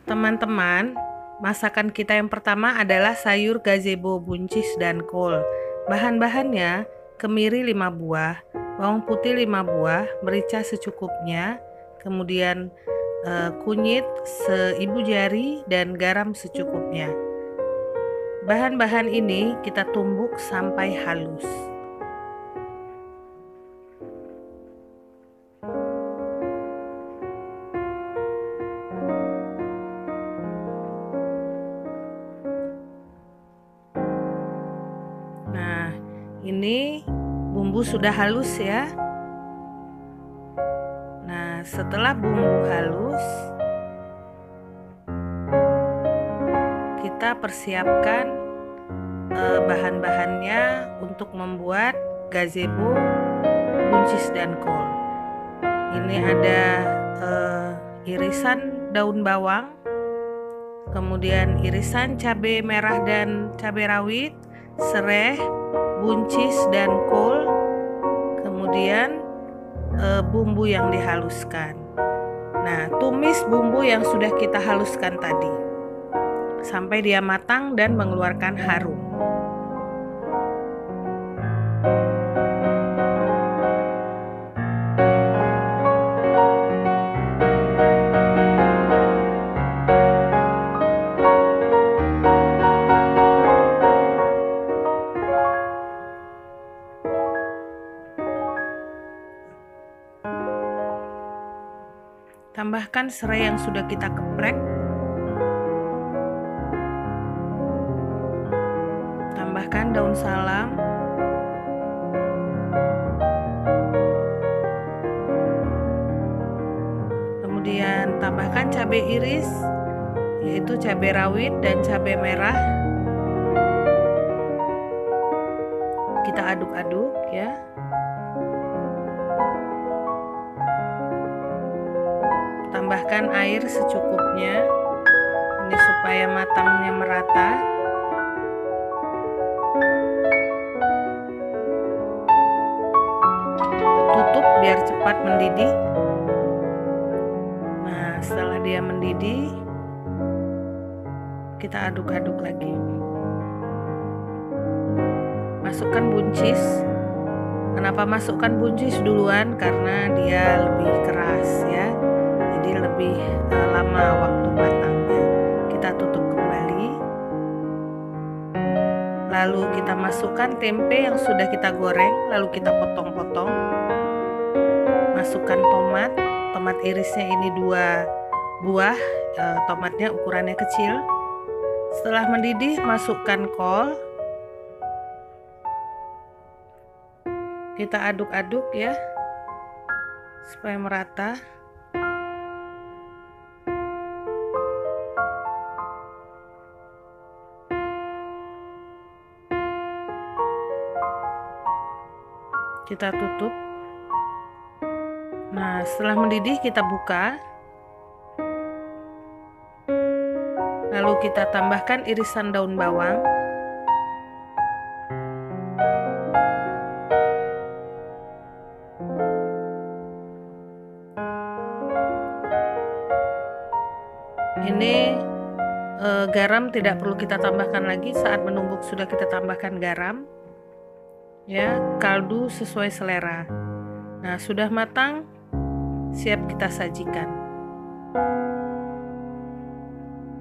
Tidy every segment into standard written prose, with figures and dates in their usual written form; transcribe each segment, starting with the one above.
Teman-teman, masakan kita yang pertama adalah sayur gazebo buncis dan kol. Bahan-bahannya, kemiri 5 buah, bawang putih 5 buah, merica secukupnya, kemudian kunyit seibu jari dan garam secukupnya. Bahan-bahan ini kita tumbuk sampai halus. Nah, ini bumbu sudah halus ya. Nah, setelah bumbu halus, kita persiapkan bahan-bahannya untuk membuat gazebo buncis dan kol. Ini ada irisan daun bawang, kemudian irisan cabai merah dan cabai rawit, serai, buncis dan kol, kemudian bumbu yang dihaluskan. Nah, tumis bumbu yang sudah kita haluskan tadi sampai dia matang dan mengeluarkan harum. Tambahkan serai yang sudah kita geprek. Tambahkan daun salam. Kemudian tambahkan cabai iris, yaitu cabai rawit dan cabai merah. Kita aduk-aduk ya. Tambahkan air secukupnya, ini supaya matangnya merata. Tutup biar cepat mendidih. Nah, setelah dia mendidih, kita aduk-aduk lagi. Masukkan buncis. Kenapa masukkan buncis duluan? Karena dia lebih keras ya. Jadi lebih lama waktu matangnya. Kita tutup kembali. Lalu kita masukkan tempe yang sudah kita goreng, lalu kita potong-potong. Masukkan tomat irisnya ini 2 buah, tomatnya ukurannya kecil. Setelah mendidih, masukkan kol. Kita aduk-aduk ya, supaya merata. Kita tutup. Nah, setelah mendidih kita buka. Lalu kita tambahkan irisan daun bawang. Ini garam tidak perlu kita tambahkan lagi, saat menumbuk sudah kita tambahkan garam. Ya, kaldu sesuai selera. Nah, sudah matang, siap kita sajikan.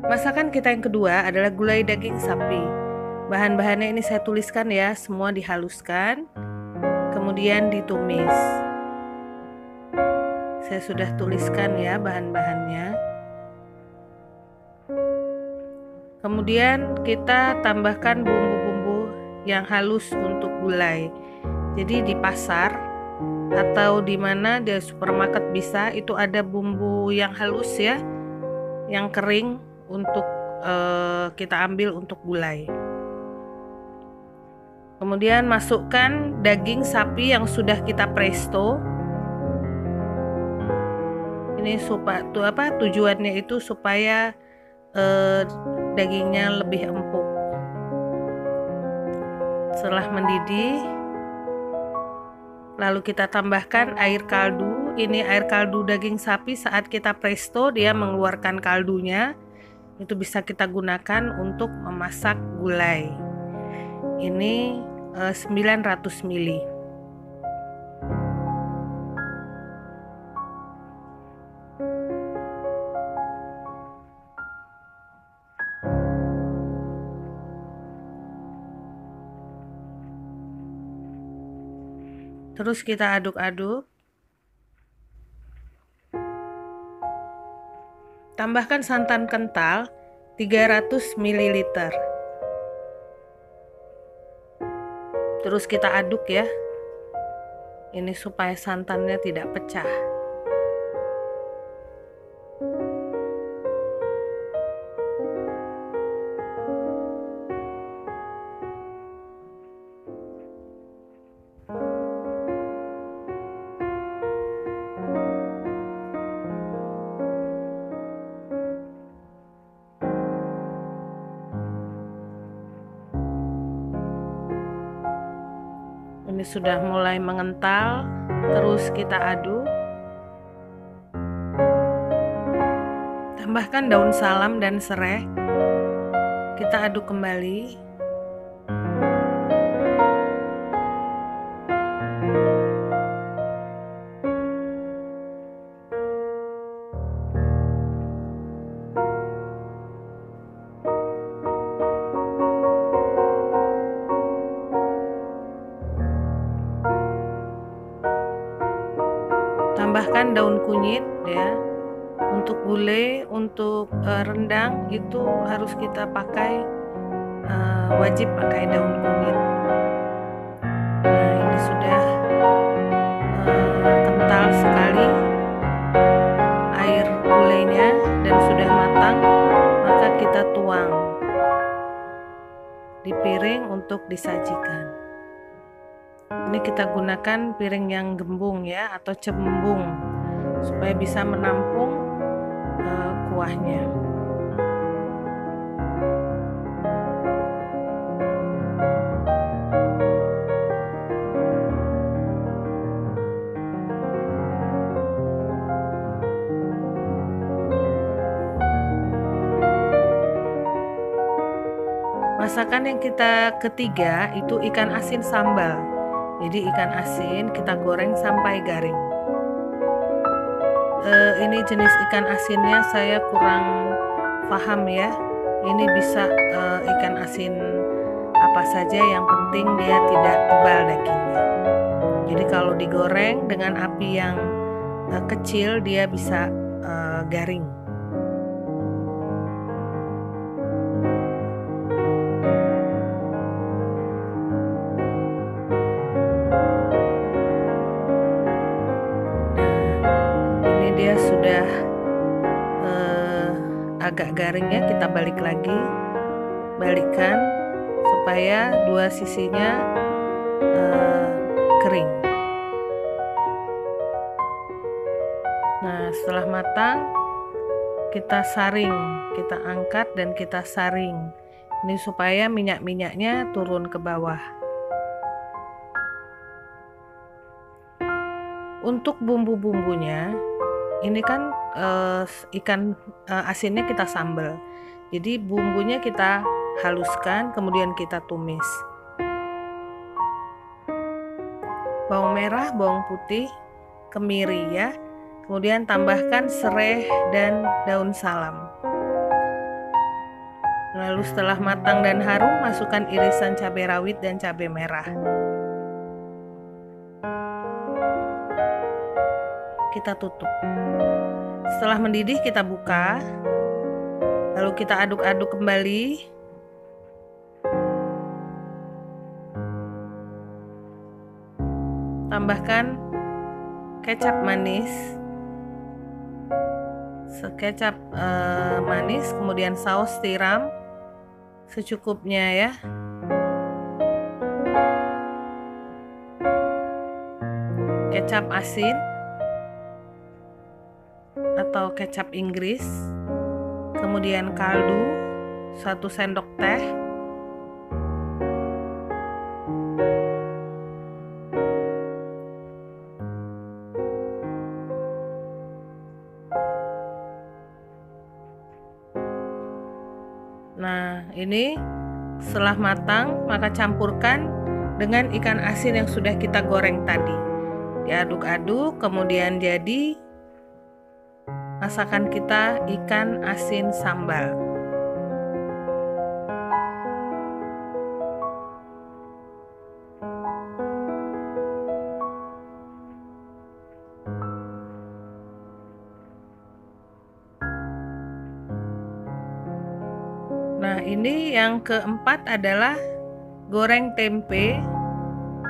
Masakan kita yang kedua adalah gulai daging sapi. Bahan-bahannya ini saya tuliskan ya, semua dihaluskan, kemudian ditumis. Saya sudah tuliskan ya bahan-bahannya. Kemudian kita tambahkan bumbu-bumbu yang halus untuk gulai. Jadi di pasar atau di mana di supermarket bisa, itu ada bumbu yang halus ya, yang kering untuk kita ambil untuk gulai. Kemudian masukkan daging sapi yang sudah kita presto. Ini tujuannya itu supaya dagingnya lebih empuk. Setelah mendidih, lalu kita tambahkan air kaldu. Ini air kaldu daging sapi, saat kita presto dia mengeluarkan kaldunya. Itu bisa kita gunakan untuk memasak gulai. Ini 900 ml. Terus kita aduk-aduk. Tambahkan santan kental 300 ml. Terus kita aduk ya. Ini supaya santannya tidak pecah. Ini sudah mulai mengental, terus kita aduk. Tambahkan daun salam dan serai. Kita aduk kembali. Tambahkan daun kunyit ya. Untuk gulai, untuk rendang itu harus kita pakai, wajib pakai daun kunyit. Nah, ini sudah kental sekali air gulainya dan sudah matang, maka kita tuang di piring untuk disajikan. Ini kita gunakan piring yang gembung ya, atau cembung, supaya bisa menampung kuahnya. Masakan yang kita ketiga itu ikan asin sambal. Jadi ikan asin kita goreng sampai garing. Ini jenis ikan asinnya saya kurang paham ya. Ini bisa ikan asin apa saja, yang penting dia tidak tebal dagingnya. Jadi kalau digoreng dengan api yang kecil dia bisa garing. Dia sudah agak garingnya, kita balik lagi, balikkan supaya dua sisinya kering. Nah, setelah matang kita saring, kita angkat dan kita saring. Ini supaya minyak-minyaknya turun ke bawah. Untuk bumbu-bumbunya, ini kan ikan asinnya kita sambal, jadi bumbunya kita haluskan, kemudian kita tumis. Bawang merah, bawang putih, kemiri ya, kemudian tambahkan serai dan daun salam. Lalu setelah matang dan harum, masukkan irisan cabai rawit dan cabai merah. Kita tutup. Setelah mendidih kita buka, lalu kita aduk-aduk kembali. Tambahkan kecap manis, manis, kemudian saus tiram secukupnya ya. Kecap asin atau kecap Inggris, kemudian kaldu 1 sendok teh, Nah, ini setelah matang, maka campurkan dengan ikan asin yang sudah kita goreng tadi. Diaduk-aduk, kemudian jadi masakan kita ikan asin sambal. Nah, ini yang keempat adalah goreng tempe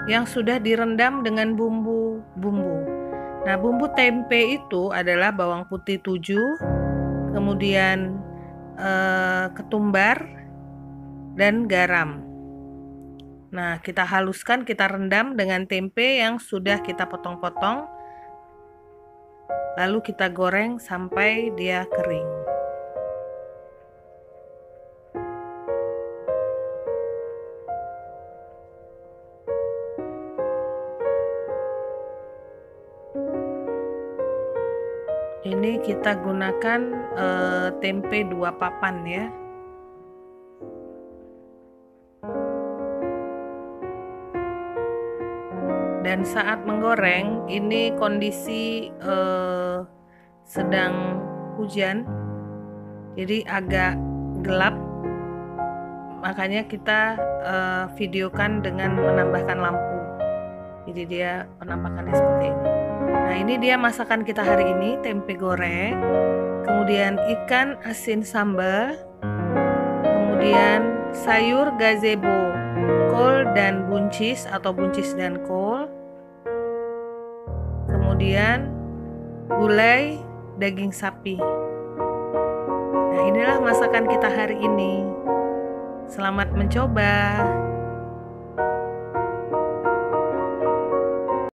yang sudah direndam dengan bumbu-bumbu. Nah, bumbu tempe itu adalah bawang putih 7, kemudian ketumbar dan garam. Nah, kita haluskan, kita rendam dengan tempe yang sudah kita potong-potong, lalu kita goreng sampai dia kering. Ini kita gunakan tempe 2 papan ya. Dan saat menggoreng, ini kondisi sedang hujan, jadi agak gelap, makanya kita videokan dengan menambahkan lampu. Jadi dia penampakannya seperti ini. Nah, ini dia masakan kita hari ini, tempe goreng, kemudian ikan asin sambal, kemudian sayur gazebo, kol dan buncis atau buncis dan kol, kemudian gulai daging sapi. Nah, inilah masakan kita hari ini. Selamat mencoba.